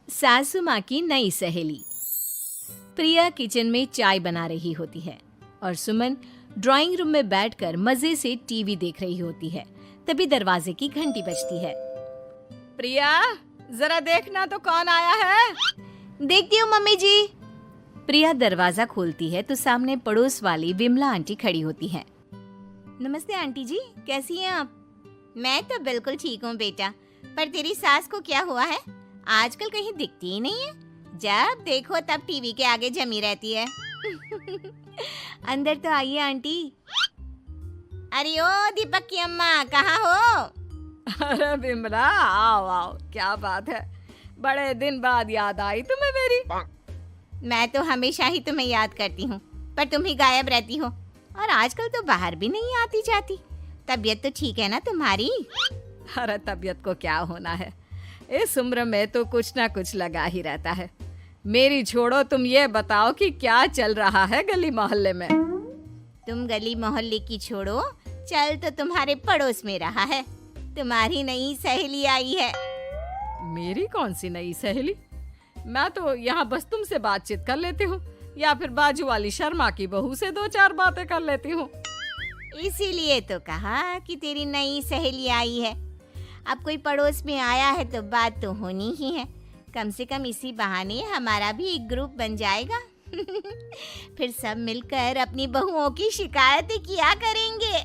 सासू माँ की नई सहेली। प्रिया किचन में चाय बना रही होती है और सुमन ड्राइंग रूम में बैठकर मजे से टीवी देख रही होती है। तभी दरवाजे की घंटी बजती है। प्रिया, जरा देखना तो कौन आया है। देखती हूँ मम्मी जी। प्रिया दरवाजा खोलती है तो सामने पड़ोस वाली विमला आंटी खड़ी होती है। नमस्ते आंटी जी, कैसी हैं आप? मैं तो बिल्कुल ठीक हूँ बेटा, पर तेरी सास को क्या हुआ है? आजकल कहीं दिखती ही नहीं है। जब देखो तब टीवी के आगे जमी रहती है। अंदर तो आइए आंटी। अरे ओ दीपक की अम्मा, कहाँ हो? अरे विमला, आओ आओ, क्या बात है, बड़े दिन बाद याद आई तुम्हें मेरी। मैं तो हमेशा ही तुम्हें याद करती हूँ, पर तुम ही गायब रहती हो और आजकल तो बाहर भी नहीं आती जाती। तबीयत तो ठीक है ना तुम्हारी? अरे तबीयत को क्या होना है, इस उम्र में तो कुछ ना कुछ लगा ही रहता है। मेरी छोड़ो, तुम ये बताओ कि क्या चल रहा है गली मोहल्ले में। तुम गली मोहल्ले की छोड़ो, चल तो तुम्हारे पड़ोस में रहा है। तुम्हारी नई सहेली आई है। मेरी कौन सी नई सहेली? मैं तो यहाँ बस तुमसे बातचीत कर लेती हूँ या फिर बाजू वाली शर्मा की बहू से दो चार बातें कर लेती हूँ। इसीलिए तो कहा कि तेरी नई सहेली आई है। अब कोई पड़ोस में आया है तो बात तो होनी ही है। कम से कम इसी बहाने हमारा भी एक ग्रुप बन जाएगा। फिर सब मिलकर अपनी बहुओं की शिकायतें किया करेंगे।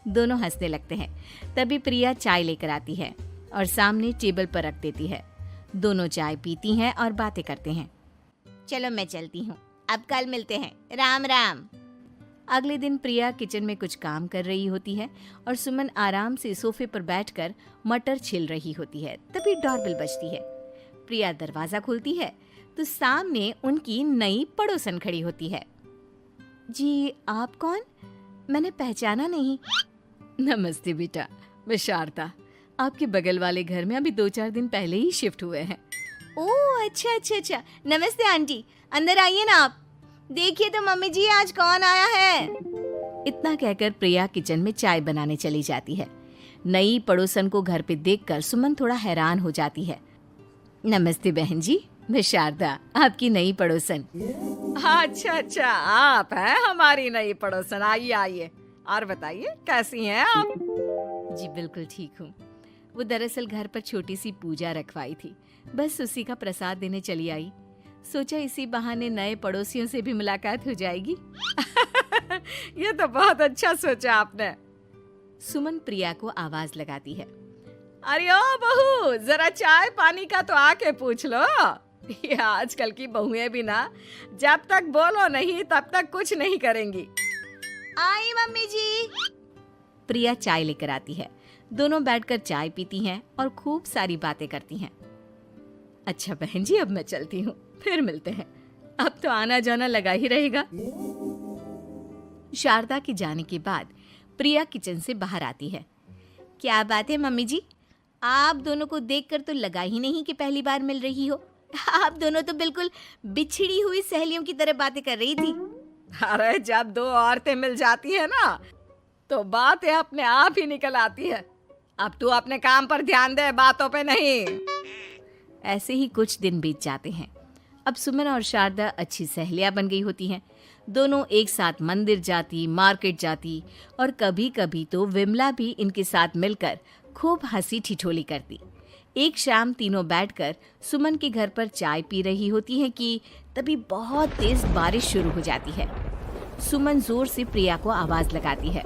दोनों हंसने लगते हैं। तभी प्रिया चाय लेकर आती है और सामने टेबल पर रख देती है। दोनों चाय पीती हैं और बातें करते हैं। चलो मैं चलती हूँ, अब कल मिलते हैं। राम राम। अगले दिन प्रिया किचन में कुछ काम कर रही होती है और सुमन आराम से सोफे पर बैठकर मटर छिल रही होती है। तभी डोरबेल बजती है। प्रिया दरवाजा खोलती है तो सामने उनकी नई पड़ोसन खड़ी होती है। जी, आप कौन? मैंने पहचाना नहीं। नमस्ते बेटा, मैं शारदा, आपके बगल वाले घर में अभी 2-4 दिन पहले ही शिफ्ट हुए हैं। ओह अच्छा अच्छा अच्छा, नमस्ते आंटी, अंदर आइए ना आप। देखिए तो मम्मी जी, आज कौन आया है। इतना कहकर प्रिया किचन में चाय बनाने चली जाती है। नई पड़ोसन को घर पे देखकर सुमन थोड़ा हैरान हो जाती है। नमस्ते बहन जी, मैं शारदा, आपकी नई पड़ोसन। अच्छा अच्छा, आप हैं हमारी नई पड़ोसन। आइए आइए, और बताइए कैसी हैं आप? जी बिल्कुल ठीक हूँ। वो दरअसल घर पर छोटी सी पूजा रखवाई थी, बस उसी का प्रसाद देने चली आई। सोचा इसी बहाने नए पड़ोसियों से भी मुलाकात हो जाएगी। ये तो बहुत अच्छा सोचा आपने। सुमन प्रिया को आवाज लगाती है। अरे ओ बहू, जरा चाय पानी का तो आके पूछ लो। ये आजकल की बहुएं भी ना, जब तक बोलो नहीं तब तक कुछ नहीं करेंगी। आई मम्मी जी। प्रिया चाय लेकर आती है। दोनों बैठकर चाय पीती हैं और खूब सारी बातें करती हैं। अच्छा बहन जी, अब मैं चलती हूँ, फिर मिलते हैं। अब तो आना जाना लगा ही रहेगा। शारदा के जाने के बाद प्रिया किचन से बाहर आती है। क्या बात है मम्मी जी, आप दोनों को देखकर तो लगा ही नहीं कि पहली बार मिल रही हो। आप दोनों तो बिल्कुल बिछड़ी हुई सहेलियों की तरह बातें कर रही थी। अरे जब दो औरतें मिल जाती है ना, तो बातें अपने आप ही निकल आती है। अब तू अपने काम पर ध्यान दे, बातों पे नहीं। ऐसे ही कुछ दिन बीत जाते हैं। अब सुमन और शारदा अच्छी सहेलियां बन गई होती हैं। दोनों एक साथ मंदिर जाती, मार्केट जाती और कभी कभी तो विमला भी इनके साथ मिलकर खूब हंसी ठिठोली करती। एक शाम तीनों बैठकर सुमन के घर पर चाय पी रही होती हैं कि तभी बहुत तेज बारिश शुरू हो जाती है। सुमन जोर से प्रिया को आवाज लगाती है।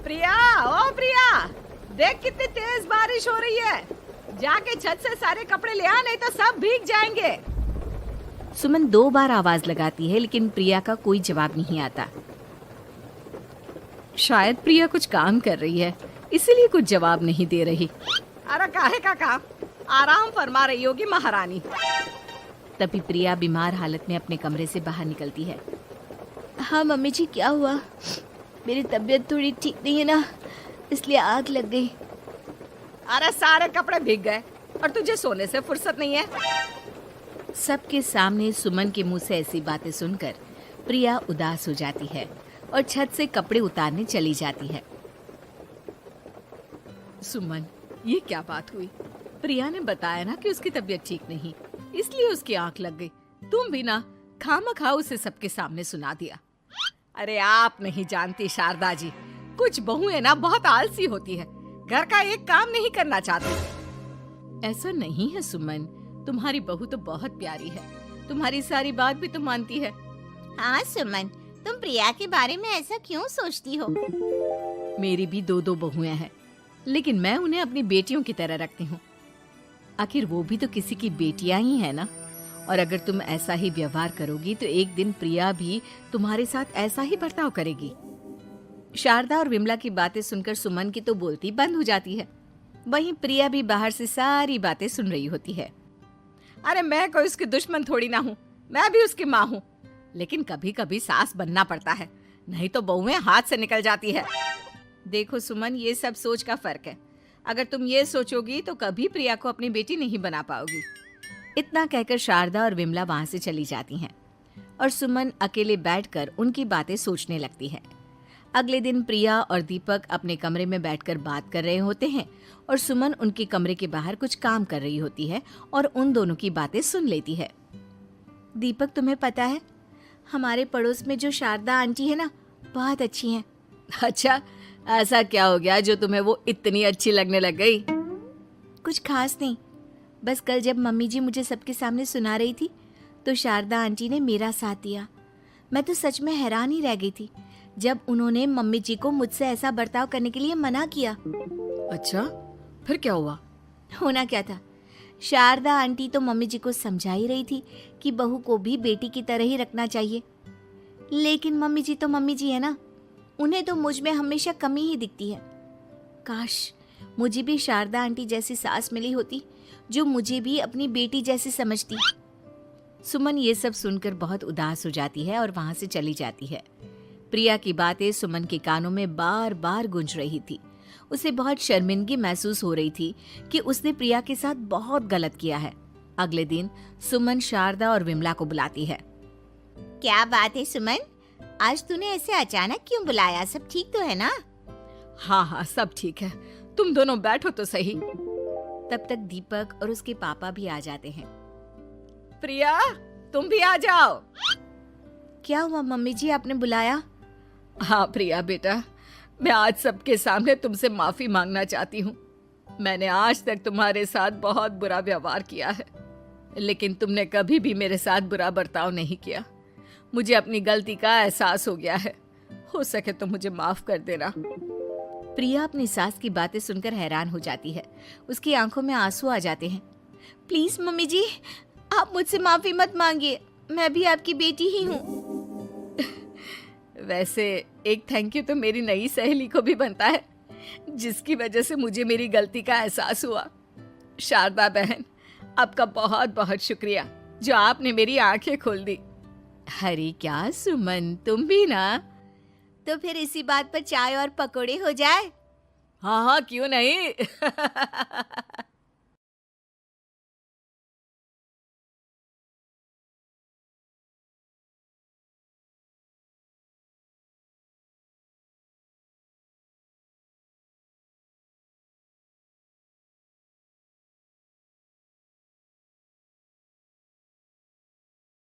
प्रिया, ओ प्रिया, देख कितनी तेज बारिश हो रही है। जाके छत से सारे कपड़े ले आ, नहीं तो सब भीग जाएंगे। सुमन 2 बार आवाज लगाती है लेकिन प्रिया का कोई जवाब नहीं आता। शायद प्रिया कुछ काम कर रही है, इसीलिए कुछ जवाब नहीं दे रही। अरे काहे का काम, आराम फरमा रही होगी महारानी। तभी प्रिया बीमार हालत में अपने कमरे से बाहर निकलती है। हाँ मम्मी जी, क्या हुआ? मेरी तबीयत थोड़ी ठीक नहीं है ना, इसलिए आग लग गई। अरे सारे कपड़े भीग गए और तुझे सोने से फुर्सत नहीं है। सबके सामने सुमन के मुंह से ऐसी बातें सुनकर प्रिया उदास हो जाती है और छत से कपड़े उतारने चली जाती है। सुमन, ये क्या बात हुई? प्रिया ने बताया ना कि उसकी तबीयत ठीक नहीं, इसलिए उसकी आंख लग गई। तुम भी ना खामखा उसे सबके सामने सुना दिया। अरे आप नहीं जानती शारदा जी, कुछ बहुएं ना बहुत आलसी होती है, घर का एक काम नहीं करना चाहती। ऐसा नहीं है सुमन, तुम्हारी बहू तो बहुत प्यारी है, तुम्हारी सारी बात भी तो मानती है। हाँ सुमन, तुम प्रिया के बारे में ऐसा क्यों सोचती हो? मेरी भी दो बहुएं हैं, लेकिन मैं उन्हें अपनी बेटियों की तरह रखती हूँ। आखिर वो भी तो किसी की बेटियां ही है ना। और अगर तुम ऐसा ही व्यवहार करोगी तो एक दिन प्रिया भी तुम्हारे साथ ऐसा ही बर्ताव करेगी। शारदा और विमला की बातें सुनकर सुमन की तो बोलती बंद हो जाती है। वहीं प्रिया भी बाहर से सारी बातें सुन रही होती है। अरे मैं कोई उसकी दुश्मन थोड़ी ना हूँ, मैं भी उसकी माँ हूँ, लेकिन कभी कभी सास बनना पड़ता है, नहीं तो बहुएं हाथ से निकल जाती है। देखो सुमन, ये सब सोच का फर्क है। अगर तुम ये सोचोगी तो कभी प्रिया को अपनी बेटी नहीं बना पाओगी। इतना कहकर शारदा और विमला वहां से चली जाती हैं और सुमन अकेले बैठकर उनकी बातें सोचने लगती है। अगले दिन प्रिया और दीपक अपने कमरे में बैठकर बात कर रहे होते हैं और सुमन उनके कमरे के बाहर कुछ काम कर रही होती है और उन दोनों की बातें सुन लेती है। दीपक, तुम्हें पता है हमारे पड़ोस में जो शारदा आंटी है ना, बहुत अच्छी हैं। अच्छा, ऐसा क्या हो गया जो तुम्हें वो इतनी अच्छी लगने लग गई? कुछ खास नहीं, बस कल जब मम्मी जी मुझे सबके सामने सुना रही थी तो शारदा आंटी ने मेरा साथ दिया। मैं तो सच में हैरान ही रह गई थी जब उन्होंने मम्मी जी को मुझसे ऐसा बर्ताव करने के लिए मना किया। अच्छा, फिर क्या हुआ? होना क्या था, शारदा आंटी तो मम्मी जी को समझा ही रही थी कि बहू को भी बेटी की तरह ही रखना चाहिए, लेकिन मम्मी जी तो मम्मी जी है ना, उन्हें तो मुझ में हमेशा कमी ही दिखती है। काश मुझे भी शारदा आंटी जैसी सास मिली होती जो मुझे भी अपनी बेटी जैसी समझती। सुमन ये सब सुनकर बहुत उदास हो जाती है और वहां से चली जाती है। प्रिया की बातें सुमन के कानों में बार बार गूंज रही थी। उसे बहुत शर्मिंदगी महसूस हो रही थी कि उसने प्रिया के साथ बहुत गलत किया है। अगले दिन सुमन शारदा और विमला को बुलाती है। क्या बात है सुमन, आज तूने ऐसे अचानक क्यों बुलाया? सब ठीक तो है ना? हाँ हाँ, सब ठीक है, तुम दोनों बैठो तो सही। तब तक दीपक और उसके पापा भी आ जाते हैं। प्रिया, तुम भी आ जाओ। क्या हुआ मम्मी जी, आपने बुलाया? हाँ प्रिया बेटा, मैं आज सबके सामने तुमसे माफी मांगना चाहती हूँ। मैंने आज तक तुम्हारे साथ बहुत बुरा व्यवहार किया है, लेकिन तुमने कभी भी मेरे साथ बुरा बर्ताव नहीं किया। मुझे अपनी गलती का एहसास हो गया है, हो सके तो मुझे माफ कर देना। प्रिया अपनी सास की बातें सुनकर हैरान हो जाती है। उसकी आंखों में आंसू आ जाते हैं। प्लीज मम्मी जी, आप मुझसे माफी मत मांगिए, मैं भी आपकी बेटी ही हूँ। वैसे एक थैंक यू तो मेरी नई सहेली को भी बनता है, जिसकी वजह से मुझे मेरी गलती का एहसास हुआ। शारदा बहन, आपका बहुत बहुत शुक्रिया जो आपने मेरी आंखें खोल दी। अरे क्या सुमन, तुम भी ना? तो फिर इसी बात पर चाय और पकोड़े हो जाए? हाँ हाँ, क्यों नहीं।